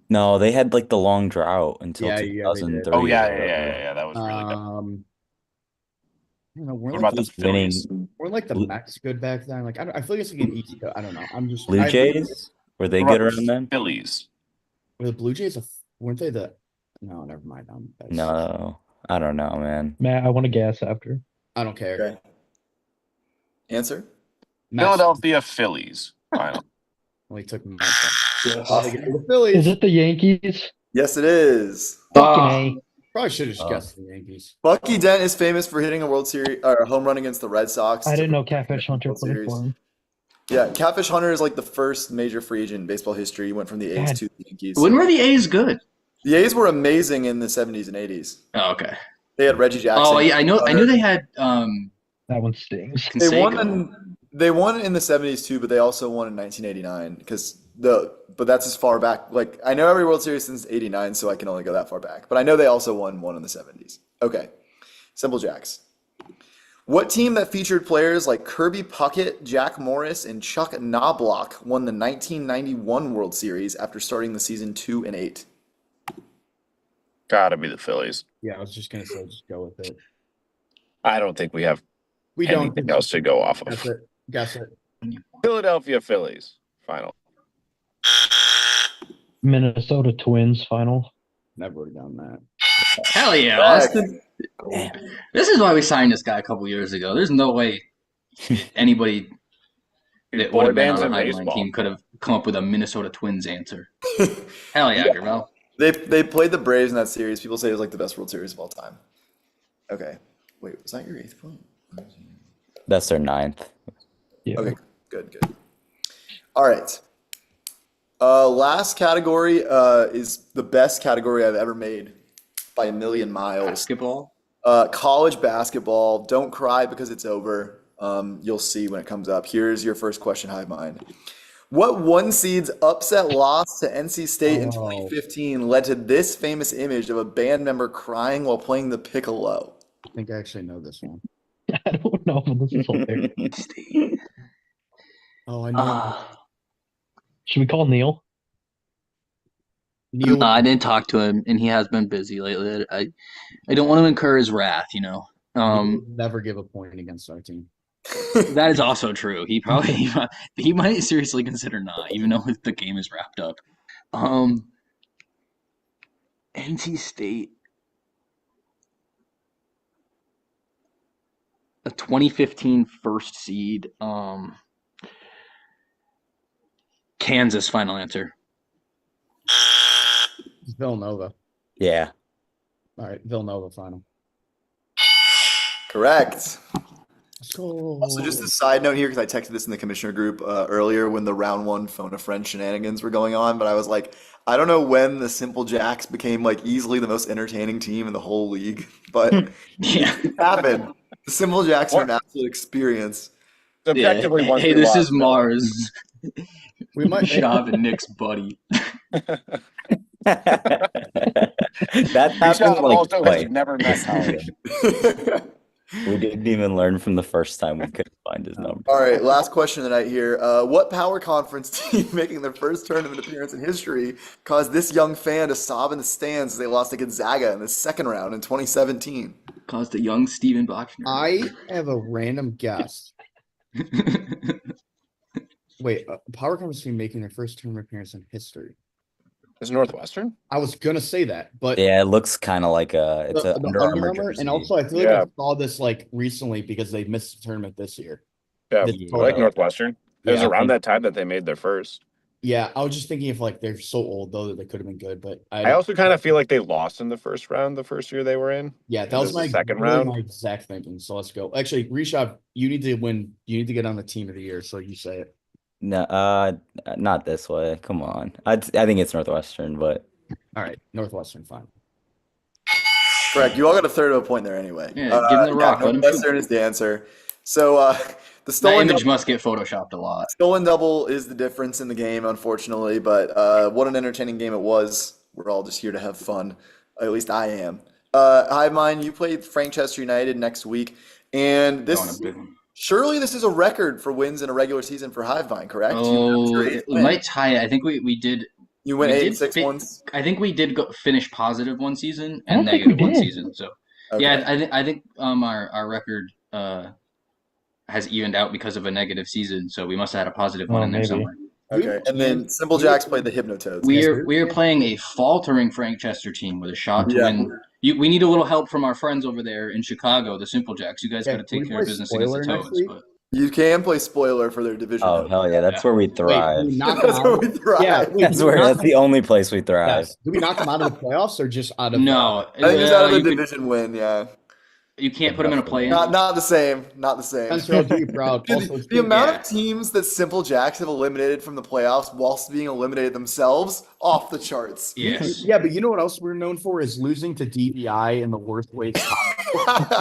[SPEAKER 5] No, they had like the long drought until
[SPEAKER 2] Yeah, they did.
[SPEAKER 5] 2003.
[SPEAKER 6] Oh yeah. That was really bad.
[SPEAKER 2] I don't know. We're
[SPEAKER 6] What
[SPEAKER 2] like,
[SPEAKER 6] about the
[SPEAKER 5] winning
[SPEAKER 6] Phillies?
[SPEAKER 2] we're like the
[SPEAKER 5] Blue-
[SPEAKER 2] Mets good back then. Like I feel like it's like an East Coast. I don't know. I'm just
[SPEAKER 5] Blue Jays? Were they
[SPEAKER 6] What
[SPEAKER 5] good
[SPEAKER 6] about
[SPEAKER 5] around then?
[SPEAKER 6] Phillies.
[SPEAKER 2] Were the Blue Jays weren't they the? No, never mind.
[SPEAKER 5] No, I don't know, man.
[SPEAKER 3] Matt, I want to guess after.
[SPEAKER 2] I don't care.
[SPEAKER 4] Okay. Answer?
[SPEAKER 2] Mets
[SPEAKER 6] Philadelphia Phillies. Final.
[SPEAKER 2] only took Mets.
[SPEAKER 4] Yes.
[SPEAKER 2] The Phillies.
[SPEAKER 3] Is it the Yankees?
[SPEAKER 4] Yes, it is.
[SPEAKER 3] Fucking
[SPEAKER 2] Probably should have just
[SPEAKER 5] Oh.
[SPEAKER 2] guessed the Yankees.
[SPEAKER 4] Bucky Dent is famous for hitting a World Series or a home run against the Red Sox.
[SPEAKER 3] A. I
[SPEAKER 4] to
[SPEAKER 3] didn't know
[SPEAKER 4] win
[SPEAKER 3] Catfish
[SPEAKER 4] the
[SPEAKER 3] Hunter
[SPEAKER 4] World
[SPEAKER 3] played
[SPEAKER 4] Series.
[SPEAKER 3] for him.
[SPEAKER 4] Yeah, Catfish Hunter is like the first major free agent in baseball history. He went from the A's
[SPEAKER 3] God.
[SPEAKER 4] to the Yankees.
[SPEAKER 1] When were the A's good?
[SPEAKER 4] The A's were amazing in the 70s and 80s.
[SPEAKER 1] Oh, okay.
[SPEAKER 4] They had Reggie Jackson.
[SPEAKER 1] Oh, yeah, I knew they had
[SPEAKER 3] That one stings.
[SPEAKER 4] They won
[SPEAKER 1] Canseco.
[SPEAKER 4] they won in the 70s too, but they also won in 1989 but that's as far back. Like I know every World Series since 89, so I can only go that far back. But I know they also won one in the 70s. Okay. Simple Jacks. What team that featured players like Kirby Puckett, Jack Morris, and Chuck Knobloch won the 1991 World Series after starting the season 2-8?
[SPEAKER 6] Gotta be the Phillies.
[SPEAKER 2] Yeah, I was just gonna say just go with it.
[SPEAKER 6] I don't think we have
[SPEAKER 2] We don't
[SPEAKER 6] anything else to go off
[SPEAKER 2] guess
[SPEAKER 6] of.
[SPEAKER 2] it. Guess it.
[SPEAKER 6] Philadelphia Phillies. Final.
[SPEAKER 3] Minnesota Twins final.
[SPEAKER 2] Never would have done that.
[SPEAKER 1] Hell yeah, Austin. This is why we signed this guy a couple years ago. There's no way anybody that would
[SPEAKER 6] Boy
[SPEAKER 1] have been on
[SPEAKER 6] bands
[SPEAKER 1] the
[SPEAKER 6] in
[SPEAKER 1] Highline
[SPEAKER 6] baseball.
[SPEAKER 1] team could have come up with a Minnesota Twins answer. Hell yeah, Gravel.
[SPEAKER 4] They played the Braves in that series. People say it was like the best World Series of all time. Okay. Wait, was that your 8th point?
[SPEAKER 5] That's their 9th.
[SPEAKER 3] Yeah.
[SPEAKER 4] Okay, good. All right. Last category is the best category I've ever made by a million miles.
[SPEAKER 1] Basketball.
[SPEAKER 4] College basketball. Don't cry because it's over. You'll see when it comes up. Here's your first question, Hive Mind. What one seed's upset loss to NC State in 2015 led to this famous image of a band member crying while playing the piccolo?
[SPEAKER 2] I think I actually know this one.
[SPEAKER 3] I don't know, but this is hilarious.
[SPEAKER 2] Oh, I know.
[SPEAKER 3] Should we call Neil?
[SPEAKER 2] Neil.
[SPEAKER 9] I didn't talk to him, and he has been busy lately. I don't want to incur his wrath, you know.
[SPEAKER 2] Never give a point against our team.
[SPEAKER 1] That is also true. He probably he might seriously consider not, even though the game is wrapped up.
[SPEAKER 9] NC State. A 2015 first seed. Kansas, final answer.
[SPEAKER 2] Villanova.
[SPEAKER 5] Yeah.
[SPEAKER 2] All right, Villanova final.
[SPEAKER 4] Correct.
[SPEAKER 2] Let's go.
[SPEAKER 4] Also, just a side note here, because I texted this in the commissioner group earlier when the round one phone a friend shenanigans were going on, but I was like, I don't know when the Simple Jacks became like easily the most entertaining team in the whole league, but
[SPEAKER 9] Yeah.
[SPEAKER 4] it happened. The Simple Jacks are
[SPEAKER 6] What?
[SPEAKER 4] an absolute experience.
[SPEAKER 6] Objectively,
[SPEAKER 9] Yeah.
[SPEAKER 6] once
[SPEAKER 9] Hey,
[SPEAKER 6] we
[SPEAKER 9] this
[SPEAKER 6] lost
[SPEAKER 9] is Mars.
[SPEAKER 2] We might
[SPEAKER 1] Shav and Nick's buddy.
[SPEAKER 5] That
[SPEAKER 6] Rashad
[SPEAKER 5] happened like
[SPEAKER 6] also
[SPEAKER 5] twice.
[SPEAKER 6] has never met Colin.
[SPEAKER 5] We didn't even learn from the first time we couldn't find his number.
[SPEAKER 4] All right, last question of the night here. What power conference team making their first tournament appearance in history caused this young fan to sob in the stands as they lost to Gonzaga in the second round in 2017?
[SPEAKER 1] Caused a young Steven Bachner.
[SPEAKER 2] I have a random guess. Wait, power conference team making their first tournament appearance in history.
[SPEAKER 6] Is Northwestern?
[SPEAKER 2] I was gonna say that, but
[SPEAKER 5] Yeah, it looks kind of like it's
[SPEAKER 2] the
[SPEAKER 5] an Under Armour jersey.
[SPEAKER 2] and also I feel like
[SPEAKER 6] Yeah.
[SPEAKER 2] I saw this like recently because they missed the tournament this year.
[SPEAKER 6] Yeah,
[SPEAKER 2] This
[SPEAKER 6] I like
[SPEAKER 2] photo.
[SPEAKER 6] Northwestern. It was
[SPEAKER 2] Yeah,
[SPEAKER 6] around that time that they made their first.
[SPEAKER 2] Yeah, I was just thinking if like they're so old though that they could have been good, but
[SPEAKER 6] I also kind of feel like they lost in the first round the first year they were in.
[SPEAKER 2] yeah, that
[SPEAKER 6] and
[SPEAKER 2] was
[SPEAKER 6] this is
[SPEAKER 2] my
[SPEAKER 6] the second
[SPEAKER 2] really
[SPEAKER 6] round.
[SPEAKER 2] my exact thinking. So let's go. Actually, Rishabh, you need to win. You need to get on the team of the year. So you say it.
[SPEAKER 5] No, not this way. Come on. I think it's Northwestern, but
[SPEAKER 2] All right, Northwestern, fine.
[SPEAKER 4] Correct. You all got a third of a point there anyway.
[SPEAKER 1] Yeah, give him the rock, let him shoot.
[SPEAKER 4] Northwestern is the answer. So the
[SPEAKER 1] That
[SPEAKER 4] stolen
[SPEAKER 1] image
[SPEAKER 4] double,
[SPEAKER 1] must get photoshopped a lot.
[SPEAKER 4] stolen double is the difference in the game, unfortunately. But what an entertaining game it was. We're all just here to have fun. At least I am. Hive Mind, you played Frankchester United next week, and
[SPEAKER 1] Going a
[SPEAKER 4] this
[SPEAKER 1] big one.
[SPEAKER 4] surely this is a record for wins in a regular season for Hive Mind, correct?
[SPEAKER 1] Oh,
[SPEAKER 4] You
[SPEAKER 1] it might tie it. I think we did.
[SPEAKER 4] You went
[SPEAKER 1] we
[SPEAKER 4] 8 and
[SPEAKER 1] did
[SPEAKER 4] 6
[SPEAKER 1] fit-
[SPEAKER 4] once.
[SPEAKER 1] I think we did finish positive one season
[SPEAKER 3] I don't
[SPEAKER 1] and
[SPEAKER 3] think we
[SPEAKER 1] negative one
[SPEAKER 3] did.
[SPEAKER 1] season. So
[SPEAKER 4] Okay.
[SPEAKER 1] yeah, I think our record has evened out because of a negative season. So we must have had a positive one
[SPEAKER 3] Oh,
[SPEAKER 1] in there
[SPEAKER 3] maybe.
[SPEAKER 1] somewhere.
[SPEAKER 4] Okay. And then Simple Jacks played the Hypnotoads.
[SPEAKER 1] We are playing a faltering Frankchester team with a shot to
[SPEAKER 4] Yeah.
[SPEAKER 1] win. We need a little help from our friends over there in Chicago, the Simple Jacks. You guys
[SPEAKER 2] Yeah,
[SPEAKER 1] got to
[SPEAKER 2] can we
[SPEAKER 1] take care of
[SPEAKER 2] play
[SPEAKER 1] business against the
[SPEAKER 2] spoiler next
[SPEAKER 1] Toads.
[SPEAKER 2] week?
[SPEAKER 1] But
[SPEAKER 4] You can play spoiler for their division.
[SPEAKER 5] oh hell yeah, that's where we
[SPEAKER 2] Wait,
[SPEAKER 5] thrive.
[SPEAKER 2] do we knock
[SPEAKER 4] That's
[SPEAKER 2] them
[SPEAKER 4] where
[SPEAKER 2] out?
[SPEAKER 4] we thrive.
[SPEAKER 2] Yeah, wait,
[SPEAKER 5] That's
[SPEAKER 2] do we
[SPEAKER 5] where
[SPEAKER 2] knock
[SPEAKER 5] that's
[SPEAKER 2] them-
[SPEAKER 5] the only place we thrive.
[SPEAKER 2] Yes. Do we knock them out of the playoffs or just out of?
[SPEAKER 1] no,
[SPEAKER 4] I think it's out of the
[SPEAKER 1] you could-
[SPEAKER 4] division win, yeah.
[SPEAKER 1] you can't put them in a play-in.
[SPEAKER 4] Not the same. Not the same.
[SPEAKER 2] Spencer, I'll do you proud.
[SPEAKER 4] Dude,
[SPEAKER 2] Also,
[SPEAKER 4] the amount
[SPEAKER 1] yeah.
[SPEAKER 4] of teams that Simple Jacks have eliminated from the playoffs whilst being eliminated themselves, off the charts.
[SPEAKER 1] Yes.
[SPEAKER 2] Yeah, but you know what else we're known for is losing to DVI in the worst way possible.